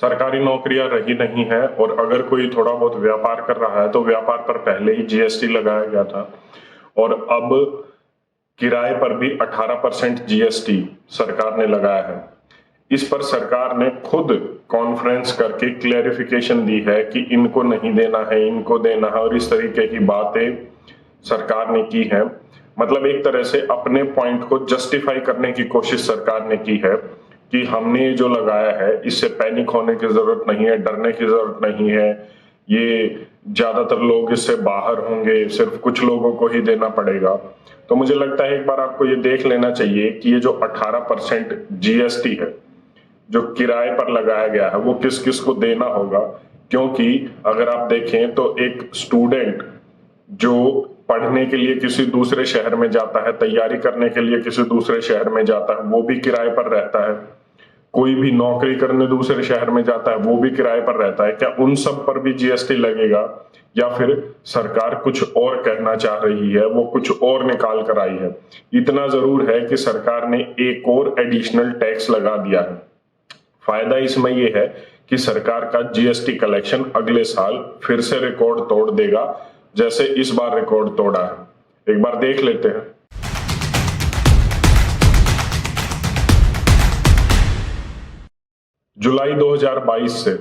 सरकारी नौकरियां रही नहीं है और अगर कोई थोड़ा बहुत व्यापार कर रहा है तो व्यापार पर पहले ही जीएसटी लगाया गया था और अब किराए पर भी 18% जीएसटी सरकार ने लगाया है। इस पर सरकार ने खुद कॉन्फ्रेंस करके क्लेरिफिकेशन दी है कि इनको नहीं देना है, इनको देना है और इस तरीके की बातें सरकार ने की है। मतलब एक तरह से अपने पॉइंट को जस्टिफाई करने की कोशिश सरकार ने की है कि हमने ये जो लगाया है इससे पैनिक होने की जरूरत नहीं है, डरने की जरूरत नहीं है, ये ज्यादातर लोग इससे बाहर होंगे, सिर्फ कुछ लोगों को ही देना पड़ेगा। तो मुझे लगता है एक बार आपको ये देख लेना चाहिए कि ये जो 18% जीएसटी है जो किराए पर लगाया गया है वो किस किस को देना होगा, क्योंकि अगर आप देखें तो एक स्टूडेंट जो पढ़ने के लिए किसी दूसरे शहर में जाता है, तैयारी करने के लिए किसी दूसरे शहर में जाता है, वो भी किराए पर रहता है। कोई भी नौकरी करने दूसरे शहर में जाता है, वो भी किराए पर रहता है। क्या उन सब पर भी जीएसटी लगेगा या फिर सरकार कुछ और कहना चाह रही है, वो कुछ और निकाल कर आई है? इतना जरूर है कि सरकार ने एक और एडिशनल टैक्स लगा दिया है। फायदा इसमें यह है कि सरकार का जीएसटी कलेक्शन अगले साल फिर से रिकॉर्ड तोड़ देगा, जैसे इस बार रिकॉर्ड तोड़ा है। एक बार देख लेते हैं। जुलाई 2022 से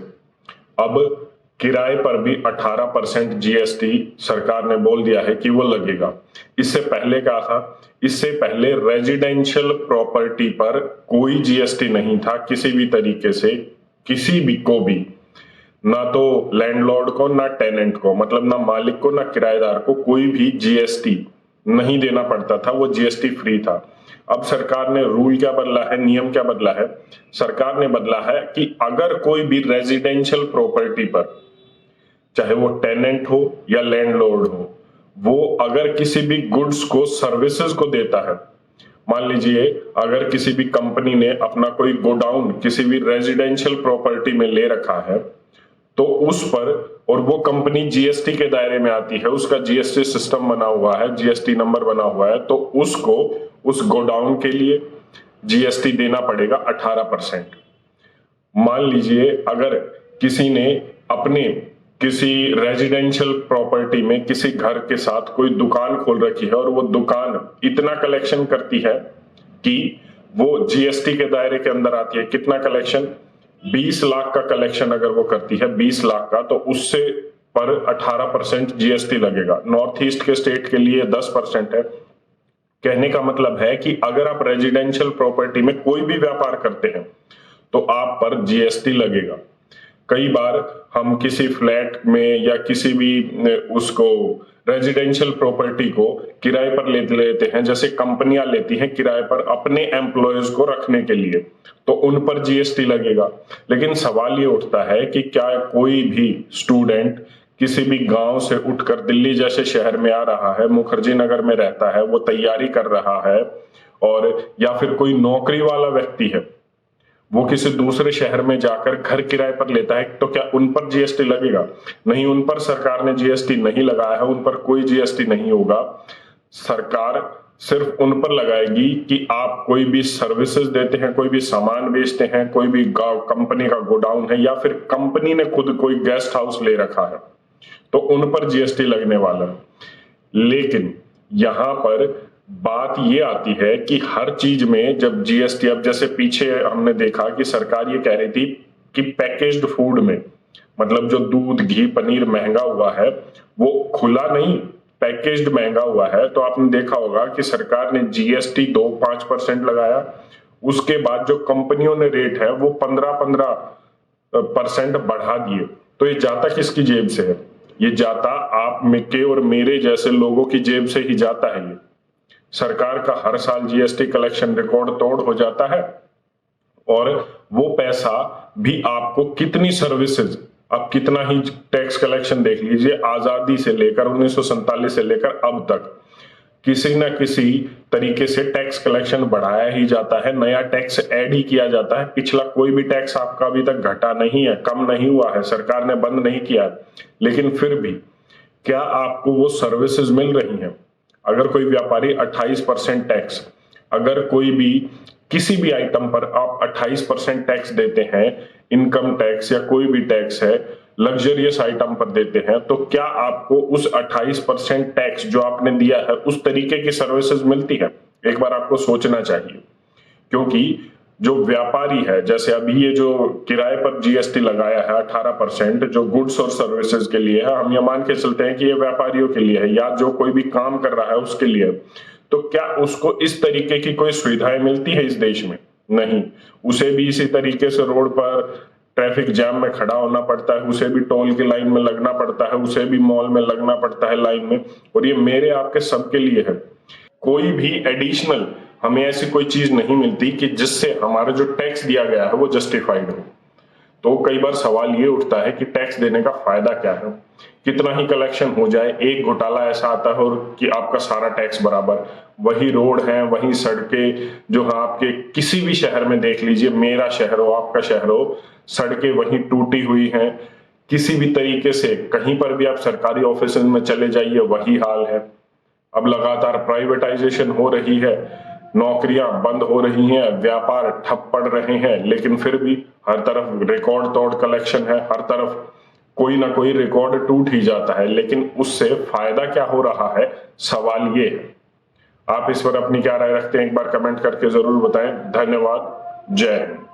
अब किराए पर भी 18% जीएसटी सरकार ने बोल दिया है कि वो लगेगा। इससे पहले क्या था? इससे पहले रेजिडेंशियल प्रॉपर्टी पर कोई जीएसटी नहीं था किसी भी तरीके से, किसी भी को भी, ना तो लैंडलॉर्ड को ना टेनेंट को, मतलब ना मालिक को ना किराएदार को कोई भी जीएसटी नहीं देना पड़ता था, वो जीएसटी फ्री था। अब सरकार ने रूल क्या बदला है, नियम क्या बदला है? सरकार ने बदला है कि अगर कोई भी रेजिडेंशियल प्रॉपर्टी पर, चाहे वो टेनेंट हो या लैंडलॉर्ड हो, वो अगर किसी भी गुड्स को, सर्विसेज को देता है, मान लीजिए अगर किसी भी कंपनी ने अपना कोई गोडाउन किसी भी रेजिडेंशियल प्रॉपर्टी में ले रखा है तो उस पर, और वो कंपनी जीएसटी के दायरे में आती है, उसका जीएसटी सिस्टम बना हुआ है, जीएसटी नंबर बना हुआ है, तो उसको उस गोडाउन के लिए जीएसटी देना पड़ेगा 18%। मान लीजिए अगर किसी ने अपने किसी रेजिडेंशियल प्रॉपर्टी में किसी घर के साथ कोई दुकान खोल रखी है और वो दुकान इतना कलेक्शन करती है कि वो जीएसटी के दायरे के अंदर आती है। कितना कलेक्शन? 20 लाख का कलेक्शन अगर वो करती है, 20 लाख का, तो उससे पर 18% जीएसटी लगेगा। नॉर्थ ईस्ट के स्टेट के लिए 10% है। कहने का मतलब है कि अगर आप रेजिडेंशियल प्रॉपर्टी में कोई भी व्यापार करते हैं तो आप पर जीएसटी लगेगा। कई बार हम किसी फ्लैट में या किसी भी उसको रेजिडेंशियल प्रॉपर्टी को किराए पर लेते हैं, जैसे कंपनियां लेती हैं किराए पर अपने एम्प्लॉयज को रखने के लिए, तो उन पर जीएसटी लगेगा। लेकिन सवाल ये उठता है कि क्या कोई भी स्टूडेंट किसी भी गांव से उठकर दिल्ली जैसे शहर में आ रहा है, मुखर्जी नगर में रहता है, वो तैयारी कर रहा है, और या फिर कोई नौकरी वाला व्यक्ति है, वो किसी दूसरे शहर में जाकर घर किराए पर लेता है, तो क्या उन पर जीएसटी लगेगा? नहीं, उन पर सरकार ने जीएसटी नहीं लगाया है, उन पर कोई जीएसटी नहीं होगा। सरकार सिर्फ उन पर लगाएगी कि आप कोई भी सर्विसेज देते हैं, कोई भी सामान बेचते हैं, कोई भी कंपनी का गोडाउन है, या फिर कंपनी ने खुद कोई गेस्ट हाउस ले रखा है, तो उन पर जीएसटी लगने वाला है। लेकिन यहां पर बात ये आती है कि हर चीज में जब जीएसटी, अब जैसे पीछे हमने देखा कि सरकार ये कह रही थी कि पैकेज्ड फूड में, मतलब जो दूध, घी, पनीर महंगा हुआ है वो खुला नहीं, पैकेज्ड महंगा हुआ है, तो आपने देखा होगा कि सरकार ने जीएसटी 5% लगाया। उसके बाद जो कंपनियों ने रेट है वो 15% बढ़ा दिए। तो ये जाता किसकी जेब से है? ये जाता आप में के और मेरे जैसे लोगों की जेब से ही जाता है। ये सरकार का हर साल जीएसटी कलेक्शन रिकॉर्ड तोड़ हो जाता है, और वो पैसा भी आपको कितनी सर्विसेज, अब कितना ही टैक्स कलेक्शन देख लीजिए, आजादी से लेकर 1947 से लेकर अब तक किसी न किसी तरीके से टैक्स कलेक्शन बढ़ाया ही जाता है, नया टैक्स ऐड ही किया जाता है। पिछला कोई भी टैक्स आपका अभी तक घटा नहीं है, कम नहीं हुआ है, सरकार ने बंद नहीं किया है। लेकिन फिर भी क्या आपको वो सर्विसेज मिल रही हैं? अगर कोई व्यापारी 28% टैक्स, अगर कोई भी किसी भी आइटम पर आप 28% टैक्स देते हैं, इनकम टैक्स या कोई भी टैक्स है लग्जरियस आइटम पर देते हैं, तो क्या आपको उस 28% टैक्स जो आपने दिया है उस तरीके की सर्विसेज मिलती है? एक बार आपको सोचना चाहिए। क्योंकि जो व्यापारी है, जैसे अभी ये जो किराए पर जीएसटी लगाया है 18%, जो गुड्स और सर्विसेज के लिए है, हम ये मान के चलते हैं कि ये व्यापारियों के लिए है या जो कोई भी काम कर रहा है उसके लिए, तो क्या उसको इस तरीके की कोई सुविधाएं मिलती है इस देश में? नहीं। उसे भी इसी तरीके से रोड पर ट्रैफिक जैम में खड़ा होना पड़ता है, उसे भी टोल की लाइन में लगना पड़ता है, उसे भी मॉल में लगना पड़ता है लाइन में, और ये मेरे आपके सबके लिए है। कोई भी एडिशनल हमें ऐसी कोई चीज नहीं मिलती कि जिससे हमारा जो टैक्स दिया गया है वो जस्टिफाइड हो। तो कई बार सवाल ये उठता है कि टैक्स देने का फायदा क्या है? कितना ही कलेक्शन हो जाए, एक घोटाला ऐसा आता है और कि आपका सारा टैक्स बराबर। वही रोड है, वही सड़कें, जो है आपके किसी भी शहर में देख लीजिए, मेरा शहर हो, आपका शहर हो, सड़कें वही टूटी हुई हैं। किसी भी तरीके से कहीं पर भी आप सरकारी ऑफिस में चले जाइए, वही हाल है। अब लगातार प्राइवेटाइजेशन हो रही है, नौकरियां बंद हो रही हैं, व्यापार ठप पड़ रहे हैं, लेकिन फिर भी हर तरफ रिकॉर्ड तोड़ कलेक्शन है, हर तरफ कोई ना कोई रिकॉर्ड टूट ही जाता है। लेकिन उससे फायदा क्या हो रहा है, सवाल ये है। आप इस पर अपनी क्या राय रखते हैं, एक बार कमेंट करके जरूर बताएं। धन्यवाद। जय हिंद।